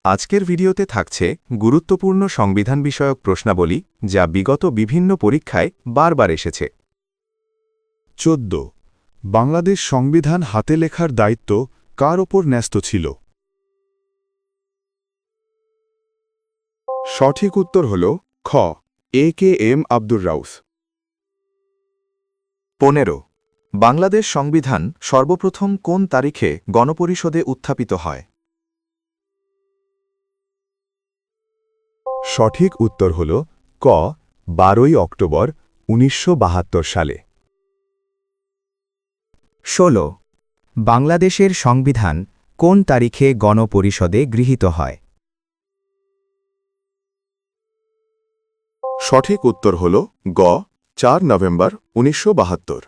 আজকের ভিডিওতে থাকছে গুরুত্বপূর্ণ সংবিধান বিষয়ক প্রশ্নাবলী যা বিগত বিভিন্ন পরীক্ষায় বারবার এসেছে। ১৪ বাংলাদেশ সংবিধান হাতে লেখার দায়িত্ব কার ওপর ন্যস্ত ছিল? সঠিক উত্তর হল খ এ.কে.এম. আব্দুর রাউফ। ১৫ বাংলাদেশ সংবিধান সর্বপ্রথম কোন তারিখে গণপরিষদে উত্থাপিত হয়? সঠিক উত্তর হল ক ১২ অক্টোবর ১৯৭২ সালে। ১৬ বাংলাদেশের সংবিধান কোন তারিখে গণপরিষদে গৃহীত হয়? সঠিক উত্তর হল গ ৪ নভেম্বর ১৯৭২।